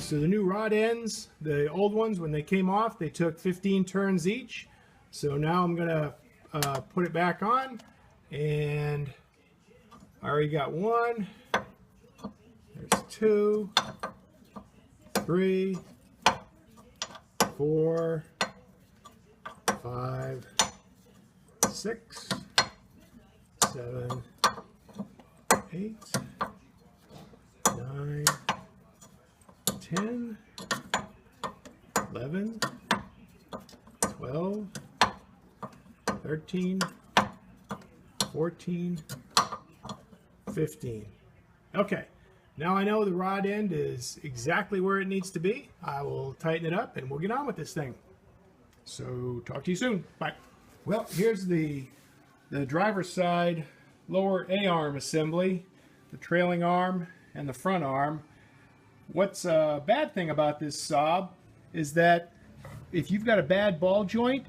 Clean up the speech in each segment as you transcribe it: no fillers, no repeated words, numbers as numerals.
So the new rod ends, the old ones, when they came off, they took 15 turns each. So now I'm going to put it back on, and I already got one. There's 2, 3, 4, 5, 6, 7, 8, 9, 10, 11, 12, 13, 14, 15. Okay, now I know the rod end is exactly where it needs to be. I will tighten it up and we'll get on with this thing. So talk to you soon. Bye. Well, here's the driver's side lower A-arm assembly, the trailing arm and the front arm. What's a bad thing about this Saab is that if you've got a bad ball joint,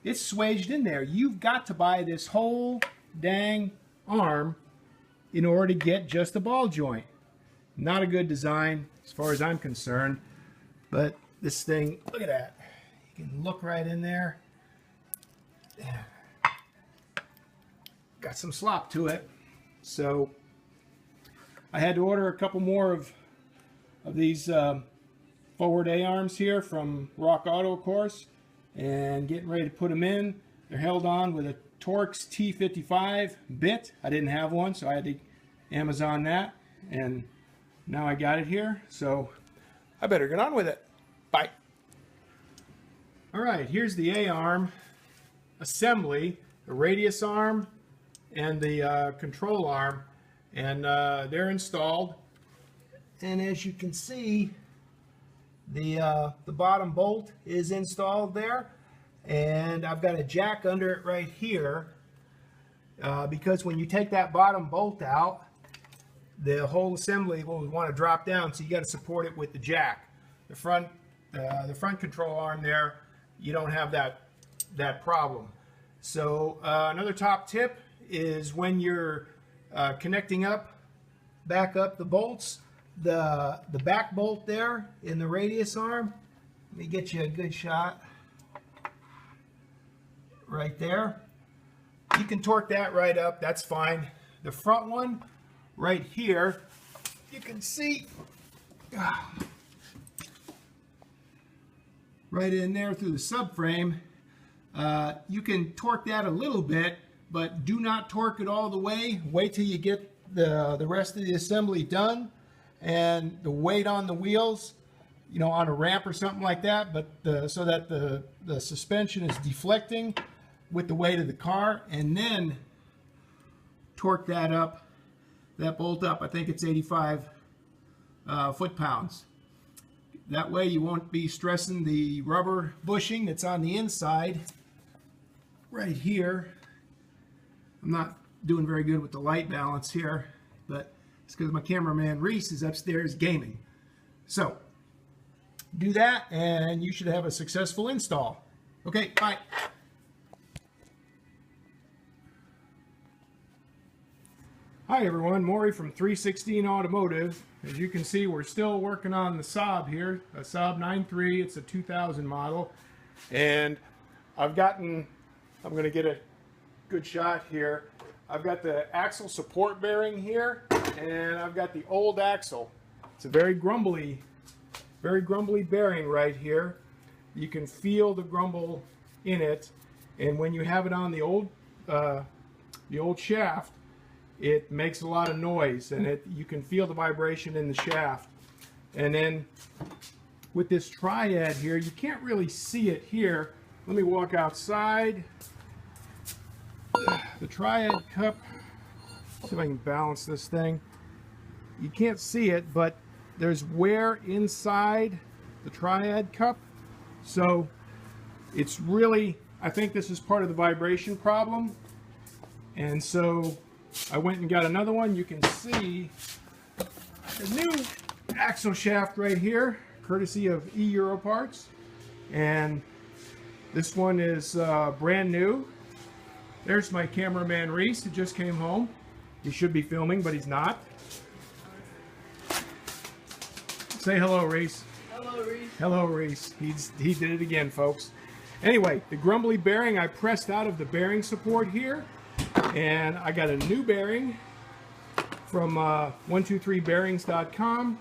it's swaged in there. You've got to buy this whole dang arm in order to get just the ball joint. Not a good design as far as I'm concerned, but this thing, look at that. You can look right in there. Got some slop to it. So I had to order a couple more of these forward A-arms here from Rock Auto, of course, and getting ready to put them in. They're held on with a Torx T55 bit. I didn't have one, so I had to Amazon that, and now I got it here, so I better get on with it. Bye. All right, here's the A-arm assembly, the radius arm and the control arm, and they're installed. And as you can see, the bottom bolt is installed there, and I've got a jack under it right here because when you take that bottom bolt out, the whole assembly will want to drop down, so you got to support it with the jack. The front control arm there, you don't have that problem. So another top tip is when you're connecting back up the bolts, the back bolt there in the radius arm, let me get you a good shot right there. You can torque that right up, that's fine. The front one right here, you can see right in there through the subframe. You can torque that a little bit, but do not torque it all the way. Wait till you get the rest of the assembly done, and the weight on the wheels, you know, on a ramp or something like that, but so that the suspension is deflecting with the weight of the car, and then torque that up, that bolt up. I think it's 85 foot-pounds. That way you won't be stressing the rubber bushing that's on the inside right here. I'm not doing very good with the light balance here, but it's because my cameraman Reece is upstairs gaming. So do that and you should have a successful install. Okay, bye. Hi everyone, Maury from 316 Automotive. As you can see, we're still working on the Saab here, a Saab 9.3. It's a 2000 model, and I'm going to get a good shot here. I've got the axle support bearing here, and I've got the old axle. It's a very grumbly bearing right here. You can feel the grumble in it, and when you have it on the old shaft, it makes a lot of noise, and you can feel the vibration in the shaft. And then with this triad here, you can't really see it here. Let me walk outside. The triad cup, see if I can balance this thing. You can't see it, but there's wear inside the triad cup. So it's really, I think this is part of the vibration problem. And so I went and got another one. You can see the new axle shaft right here, courtesy of E-Euro Parts. And this one is brand new. There's my cameraman Reece, who just came home. He should be filming, but he's not. Say hello, Reece. Hello, Reece. Hello, Reece. He did it again, folks. Anyway, the grumbly bearing I pressed out of the bearing support here, and I got a new bearing from 123bearings.com,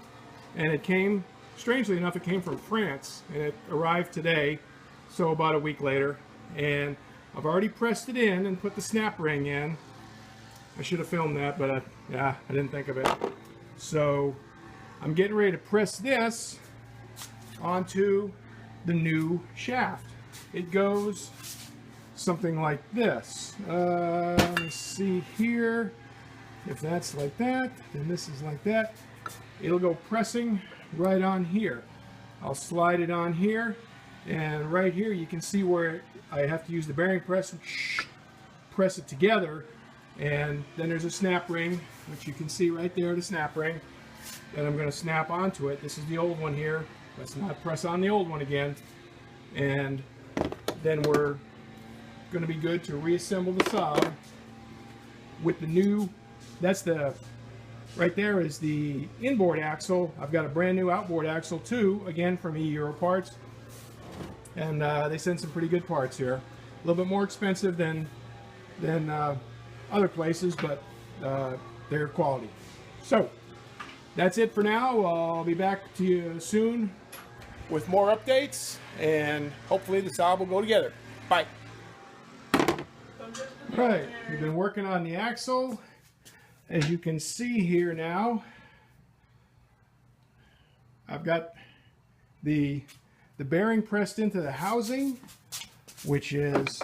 and it came, strangely enough, it came from France, and it arrived today, so about a week later, and I've already pressed it in and put the snap ring in. I should have filmed that, but yeah, I didn't think of it. So I'm getting ready to press this onto the new shaft. It goes something like this. Let's see here. If that's like that, then this is like that. It'll go pressing right on here. I'll slide it on here, and right here you can see where I have to use the bearing press and press it together, and then there's a snap ring, which you can see right there, the snap ring, and I'm going to snap onto it. This is the old one here. Let's not press on the old one again, and then we're going to be good to reassemble the Saab with the new, that's the, right there is the inboard axle. I've got a brand new outboard axle too, again from Euro Parts, and they send some pretty good parts here. A little bit more expensive than other places, but they're quality. So that's it for now. I'll be back to you soon with more updates, and hopefully the Saab will go together. Bye. Right, we've been working on the axle. As you can see here now, I've got the bearing pressed into the housing, which is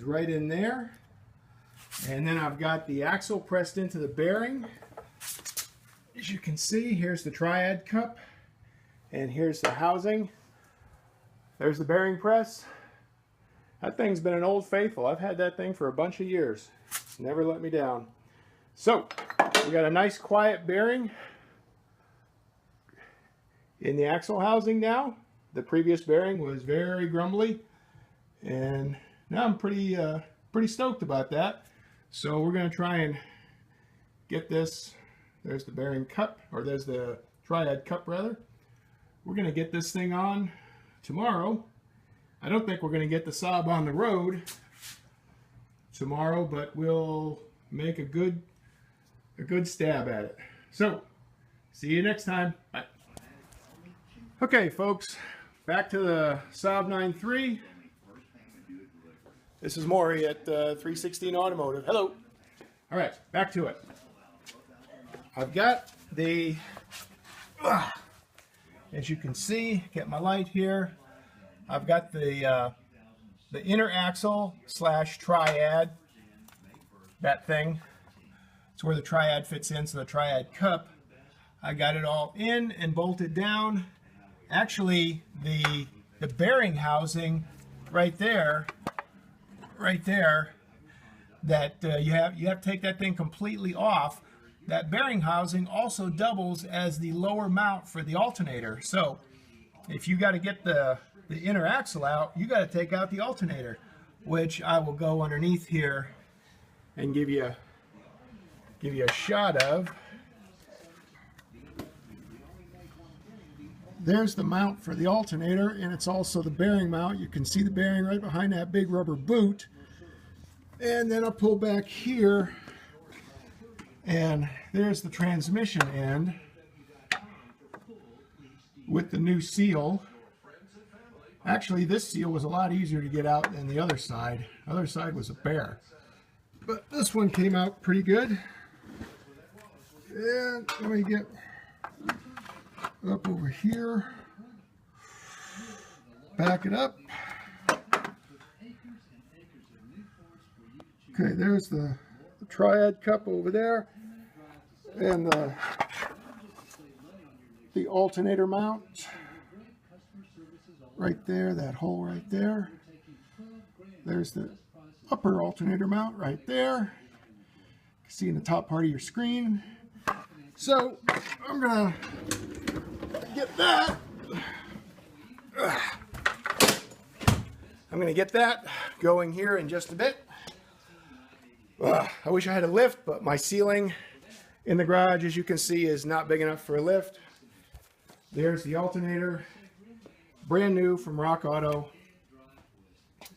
right in there. And then I've got the axle pressed into the bearing. As you can see, here's the triad cup, and here's the housing. There's the bearing press. That thing's been an old faithful. I've had that thing for a bunch of years. It's never let me down. So, we got a nice quiet bearing in the axle housing now. The previous bearing was very grumbly, and now I'm pretty stoked about that. So we're going to try and get this. There's the bearing cup, or there's the triad cup rather. We're going to get this thing on tomorrow. I don't think we're going to get the Saab on the road tomorrow, but we'll make a good stab at it. So, see you next time. Bye. Okay, folks, back to the Saab 9.3. This is Maury at 316 Automotive. Hello. All right, back to it. I've got the, as you can see, get my light here. I've got the inner axle / triad, that thing. It's where the triad fits in, so the triad cup. I got it all in and bolted down. Actually, the bearing housing right there, that you have to take that thing completely off. That bearing housing also doubles as the lower mount for the alternator. So if you got to get the inner axle out, you got to take out the alternator, which I will go underneath here and give you a shot of. There's the mount for the alternator, and it's also the bearing mount. You can see the bearing right behind that big rubber boot. And then I'll pull back here, and there's the transmission end with the new seal. Actually, this seal was a lot easier to get out than the other side. The other side was a bear. But this one came out pretty good. And let me get up over here. Back it up. Okay, there's the triad cup over there, and the alternator mount right there, that hole right there. There's the upper alternator mount right there. You can see in the top part of your screen. So I'm gonna get that. I'm gonna get that going here in just a bit. I wish I had a lift, but my ceiling in the garage, as you can see, is not big enough for a lift. There's the alternator, brand new from Rock Auto,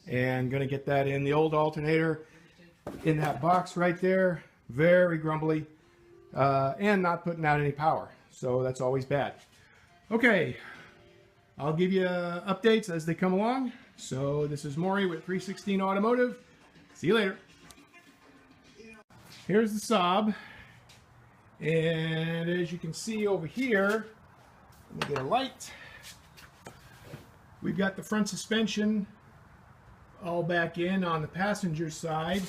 and gonna get that in. The old alternator in that box right there, very grumbly, and not putting out any power, so that's always bad. Okay, I'll give you updates as they come along. So this is Maury with 316 Automotive. See you later. Here's the Saab, and as you can see over here, let me get a light. We've got the front suspension all back in on the passenger side.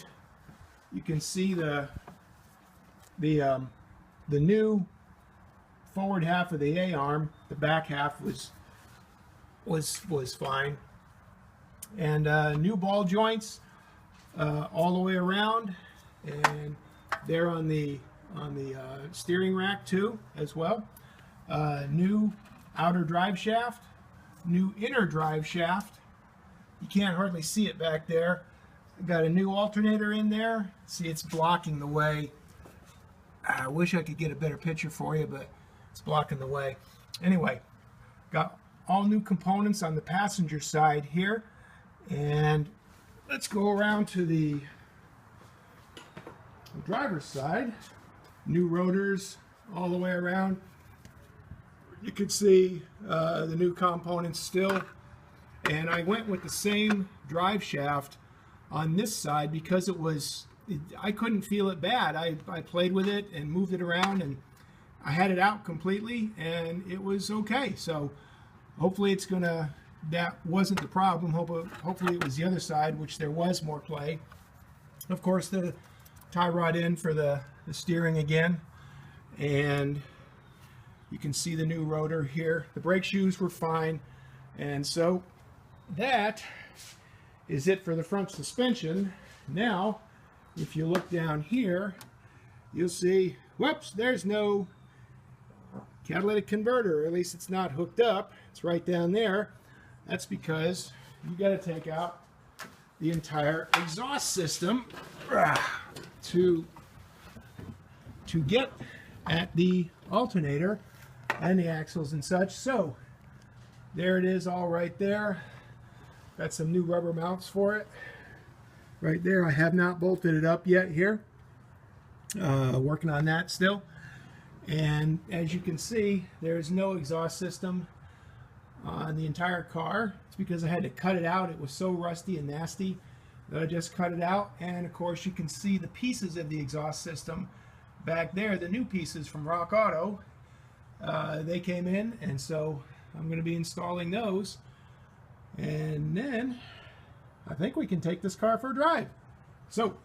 You can see the new forward half of the A-arm. The back half was fine, and new ball joints all the way around, and they're on the steering rack too as well. New outer drive shaft, new inner drive shaft. You can't hardly see it back there. Got a new alternator in there. See, it's blocking the way. I wish I could get a better picture for you, but it's blocking the way. Anyway, got all new components on the passenger side here, and let's go around to the driver's side. New rotors all the way around. You can see the new components still, and I went with the same drive shaft on this side because I couldn't feel it bad. I played with it and moved it around, and I had it out completely, and it was okay. So hopefully that wasn't the problem. Hopefully it was the other side, which there was more play. Of course, the tie rod in for the steering again, and you can see the new rotor here. The brake shoes were fine, and so that is it for the front suspension. Now, if you look down here, you'll see, whoops, there's no catalytic converter, or at least it's not hooked up. It's right down there. That's because you got to take out the entire exhaust system to get at the alternator and the axles and such. So there it is, all right there. Got some new rubber mounts for it right there. I have not bolted it up yet here. Working on that still. And as you can see, there's no exhaust system on the entire car. It's because I had to cut it out. It was so rusty and nasty that I just cut it out. And of course, you can see the pieces of the exhaust system back there, the new pieces from Rock Auto. They came in, and so I'm going to be installing those, and then I think we can take this car for a drive. So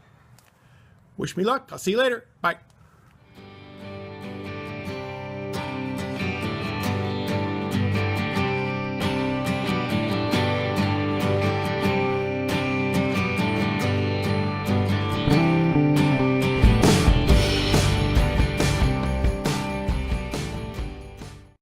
wish me luck. I'll see you later. Bye.